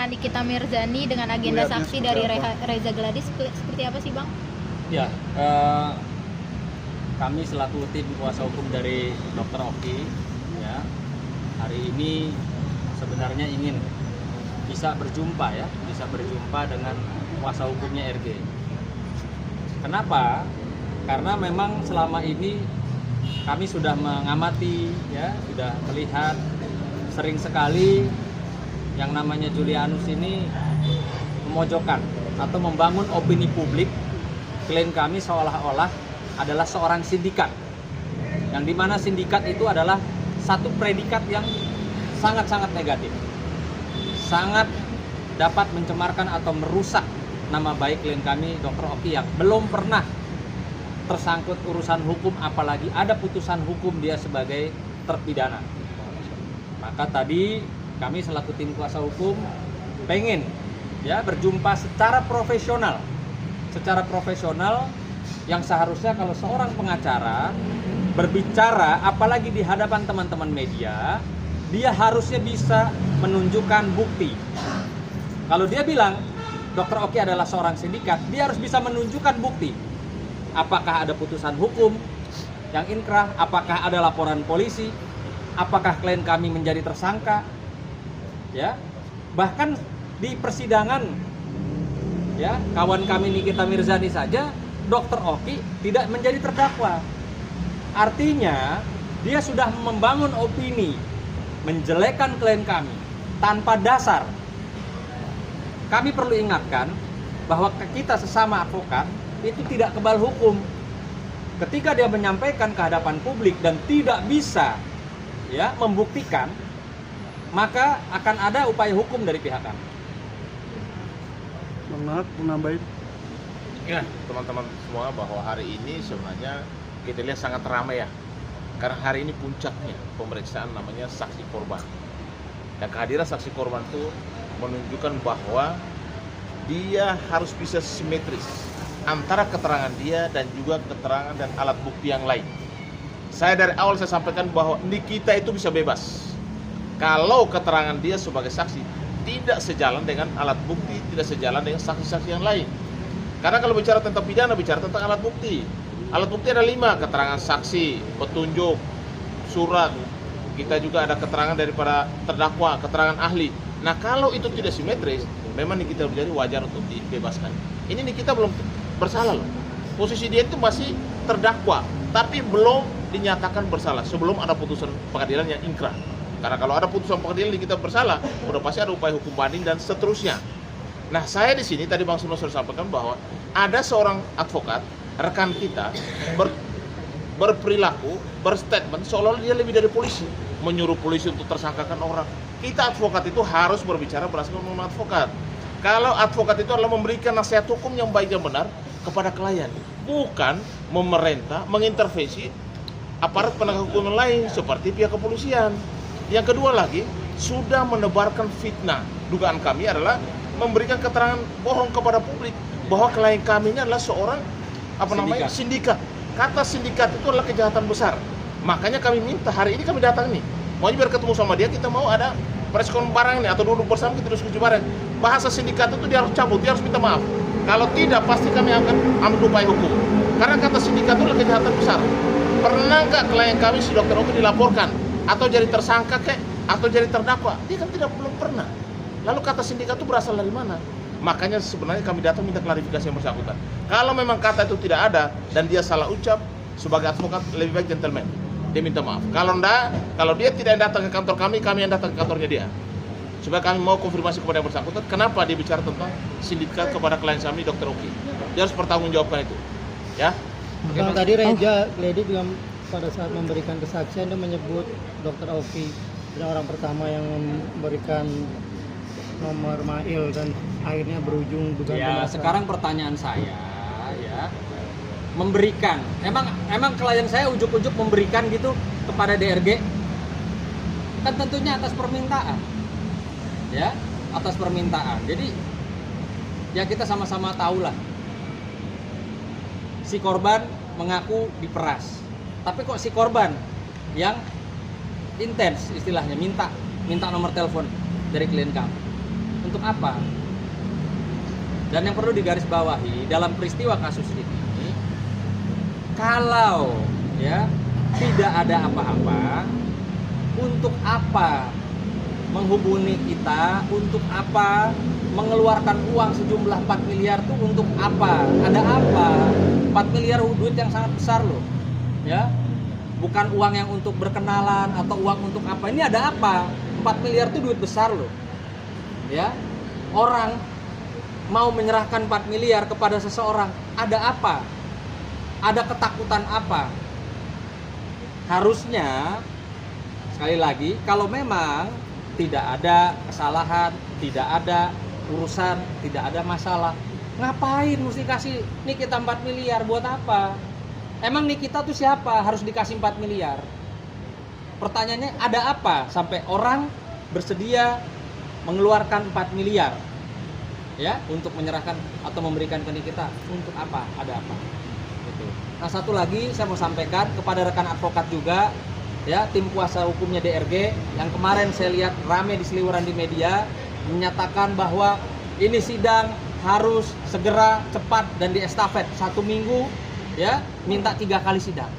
keterangan Nikita Mirzani dengan agenda saksi dari Reza Gladys seperti apa sih Bang? Ya, kami selaku tim kuasa hukum dari Dr. Oki, ya, hari ini sebenarnya ingin bisa berjumpa dengan kuasa hukumnya RG. Kenapa? Karena memang selama ini kami sudah mengamati, ya, sudah melihat sering sekali yang namanya Julianus ini memojokkan atau membangun opini publik. Klien kami seolah-olah adalah seorang sindikat, yang dimana sindikat itu adalah satu predikat yang sangat-sangat negatif, sangat dapat mencemarkan atau merusak nama baik klien kami Dr. Oki yang belum pernah tersangkut urusan hukum, apalagi ada putusan hukum dia sebagai terpidana. Maka tadi kami selaku tim kuasa hukum pengen, ya, berjumpa secara profesional yang seharusnya kalau seorang pengacara berbicara, apalagi di hadapan teman-teman media, dia harusnya bisa menunjukkan bukti. Kalau dia bilang Dr. Oki adalah seorang sindikat, dia harus bisa menunjukkan bukti. Apakah ada putusan hukum yang inkrah, apakah ada laporan polisi, apakah klien kami menjadi tersangka, ya. Bahkan di persidangan, ya, kawan kami Nikita Mirzani saja Dr. Oki tidak menjadi terdakwa. Artinya dia sudah membangun opini menjelekkan klien kami tanpa dasar. Kami perlu ingatkan bahwa kita sesama advokat itu tidak kebal hukum. Ketika dia menyampaikan ke hadapan publik dan tidak bisa, ya, membuktikan, maka akan ada upaya hukum dari pihak kami. Bang menambahin. Ya, teman-teman semua, bahwa hari ini sebenarnya kita lihat sangat ramai, ya. Karena hari ini puncaknya pemeriksaan namanya saksi korban. Dan kehadiran saksi korban itu menunjukkan bahwa dia harus bisa simetris antara keterangan dia dan juga keterangan dan alat bukti yang lain. Saya dari awal saya sampaikan bahwa Nikita itu bisa bebas kalau keterangan dia sebagai saksi tidak sejalan dengan alat bukti, tidak sejalan dengan saksi-saksi yang lain. Karena kalau bicara tentang pidana, bicara tentang alat bukti. Alat bukti ada 5, keterangan saksi, petunjuk, surat. Kita juga ada keterangan daripada terdakwa, keterangan ahli. Nah, kalau itu tidak simetris, memang Nikita menjadi wajar untuk dibebaskan. Ini Nikita belum bersalah loh. Posisi dia itu masih terdakwa, tapi belum dinyatakan bersalah sebelum ada putusan pengadilan yang inkrah. Karena kalau ada putusan pengadilan Nikita bersalah, udah pasti ada upaya hukum banding dan seterusnya. Nah, saya di sini tadi Bang Suno sudah sampaikan bahwa ada seorang advokat rekan kita berperilaku, berstatement seolah-olah dia lebih dari polisi, menyuruh polisi untuk tersangkakan orang. Kita advokat itu harus berbicara berdasarkan undang advokat. Kalau advokat itu adalah memberikan nasihat hukum yang baik dan benar kepada klien, bukan memerintah, mengintervensi aparat penegak hukum yang lain seperti pihak kepolisian. Yang kedua lagi, sudah menebarkan fitnah. Dugaan kami adalah memberikan keterangan bohong kepada publik bahwa klien kami ini adalah seorang sindikat. Kata sindikat itu adalah kejahatan besar. Makanya kami minta hari ini kami datang nih. Maunya biar ketemu sama dia, kita mau ada preskon bareng nih atau duduk bersama kita diskusi bareng. Bahasa sindikat itu dia harus cabut, dia harus minta maaf. Kalau tidak, pasti kami akan ambil upaya hukum. Karena kata sindikat itu adalah kejahatan besar. Pernah nggak klien kami si Dr. Oki dilaporkan atau jadi tersangka atau jadi terdakwa? Dia kan belum pernah. Lalu kata sindikat itu berasal dari mana? Makanya sebenarnya kami datang minta klarifikasi yang bersangkutan. Kalau memang kata itu tidak ada dan dia salah ucap, sebagai advokat lebih baik gentleman, dia minta maaf. Kalau enggak, kalau dia tidak datang ke kantor kami yang datang ke kantornya dia. Supaya kami mau konfirmasi kepada yang bersangkutan, kenapa dia bicara tentang sindikat kepada klien kami Dr. Oki. Dia harus bertanggungjawabkan itu. Ya. Bang, tadi Reza Gladys juga pada saat memberikan kesaksian dia menyebut Dr. Oki adalah orang pertama yang memberikan nomor mail dan akhirnya berujung dugaan ya. Sekarang pertanyaan saya, ya, memberikan, emang klien saya ujuk-ujuk memberikan gitu kepada DRG, kan tentunya atas permintaan, ya, atas permintaan. Jadi ya kita sama-sama tahu lah, si korban mengaku diperas, tapi kok si korban yang intens istilahnya minta nomor telepon dari klien kami Untuk apa? Dan yang perlu digarisbawahi dalam peristiwa kasus ini, kalau ya tidak ada apa-apa, untuk apa menghubungi kita, untuk apa mengeluarkan uang sejumlah 4 miliar tuh untuk apa? Ada apa? 4 miliar duit yang sangat besar loh. Ya. Bukan uang yang untuk berkenalan atau uang untuk apa. Ini ada apa? 4 miliar tuh duit besar loh. Ya. Orang mau menyerahkan 4 miliar kepada seseorang, ada apa? Ada ketakutan apa? Harusnya sekali lagi, kalau memang tidak ada kesalahan, tidak ada urusan, tidak ada masalah, ngapain mesti kasih Nikita 4 miliar buat apa? Emang Nikita tuh siapa harus dikasih 4 miliar? Pertanyaannya, ada apa sampai orang bersedia mengeluarkan 4 miliar ya untuk menyerahkan atau memberikan ke Nikita? Untuk apa? Ada apa? Gitu. Nah, satu lagi saya mau sampaikan kepada rekan advokat juga, ya, tim kuasa hukumnya DRG yang kemarin saya lihat rame di seliweran di media menyatakan bahwa ini sidang harus segera, cepat dan diestafet 1 minggu, ya, minta 3 kali sidang.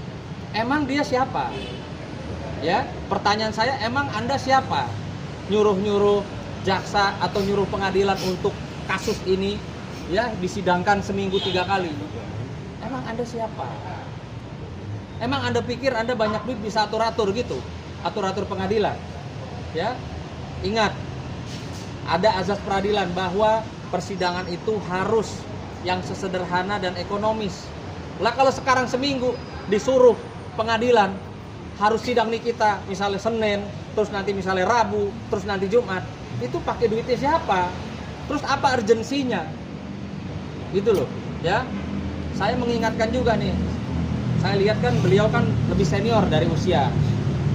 Emang dia siapa? Ya, pertanyaan saya, emang Anda siapa? Nyuruh-nyuruh jaksa atau nyuruh pengadilan untuk kasus ini ya disidangkan seminggu 3 kali. Emang Anda siapa? Emang Anda pikir Anda banyak duit bisa atur-atur gitu? Atur-atur pengadilan? Ya. Ingat, ada azas peradilan bahwa persidangan itu harus yang sesederhana dan ekonomis. Lah kalau sekarang seminggu disuruh pengadilan harus sidang Nikita misalnya Senin, terus nanti misalnya Rabu, terus nanti Jumat, itu pakai duitnya siapa? Terus apa urgensinya? Gitu loh, ya. Saya mengingatkan juga nih. Saya lihat kan beliau kan lebih senior dari usia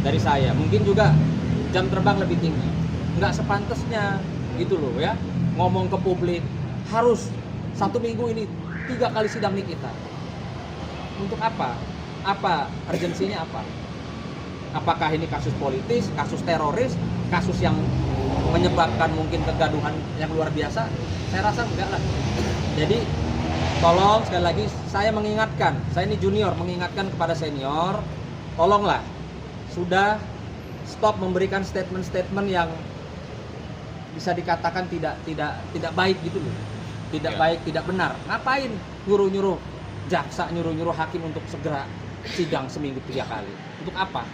dari saya, mungkin juga jam terbang lebih tinggi. Nggak sepantasnya gitu loh ya, ngomong ke publik harus 1 minggu ini 3 kali sidang Nikita. Untuk apa? Apa urgensinya apa? Apakah ini kasus politis, kasus teroris, kasus yang menyebabkan mungkin kegaduhan yang luar biasa? Saya rasa enggak lah. Jadi tolong sekali lagi saya mengingatkan, saya ini junior mengingatkan kepada senior, tolonglah sudah stop memberikan statement-statement yang bisa dikatakan tidak baik gitu loh. Tidak baik, tidak benar. Ngapain nyuruh-nyuruh jaksa, nyuruh-nyuruh hakim untuk segera sidang seminggu 3 kali? Untuk apa?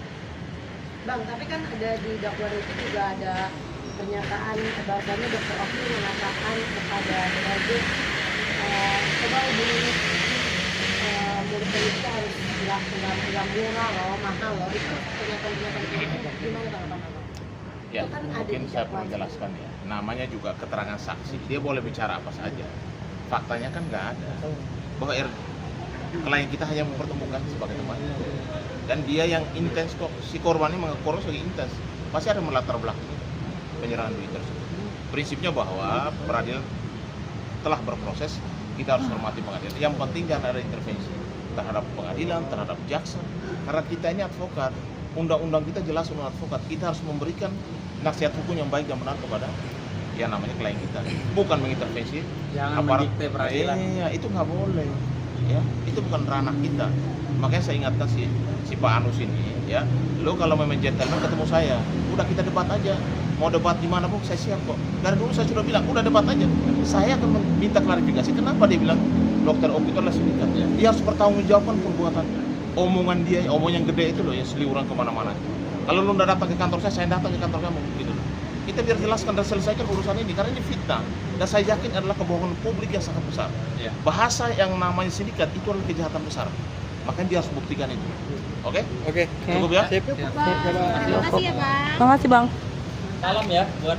Bang, tapi kan ada di dakwaan itu juga ada pernyataan bahasanya Dr. Oki mengatakan kepada DRG coba hubungi murid kita harus nggak murah loh, mahal loh. Itu pernyataan gimana tanggapan Abang? Ya, Itu kan ada mungkin di saya dakwaan. perlu jelaskan ya. Namanya juga keterangan saksi, dia boleh bicara apa saja. Faktanya kan nggak ada. Bahwa klien kita hanya mempertemukan sebagai teman. Dan dia yang intens kok, si korban ini mengaku sebagai intens. Pasti ada melatar belakang penyerahan duit tersebut. Prinsipnya bahwa peradilan telah berproses, kita harus hormati pengadilan. Yang penting jangan ada intervensi terhadap pengadilan, terhadap jaksa. Karena kita ini advokat, undang-undang kita jelas untuk advokat. Kita harus memberikan nasihat hukum yang baik dan benar kepada yang namanya klien kita. Bukan mengintervensi. Jangan mendikte peradilan. Iya, itu nggak boleh. Ya, itu bukan ranah kita. Makanya saya ingatkan si Pak Anus ini, ya, lo kalau memang gentleman ketemu saya, udah kita debat aja. Mau debat di mana pun saya siap kok. Dari dulu saya sudah bilang, udah debat aja. Saya akan minta klarifikasi. Kenapa dia bilang Dr. Oki itu adalah sindikat? Ya. Dia harus bertanggungjawabkan perbuatannya. Omongan dia, omongan yang gede itu loh, ya seliuran kemana-mana. Kalau lu udah datang ke kantor saya datang ke kantor kamu, gitu loh. Kita biar jelaskan dan selesaikan urusan ini, karena ini fitnah. Dan saya yakin adalah kebohongan publik yang sangat besar. Ya. Bahasa yang namanya sindikat itu adalah kejahatan besar. Makanya dia harus buktikan itu. Oke? Oke. Cukup ya? Terima kasih ya Bang. Terima kasih Bang. Salam ya buat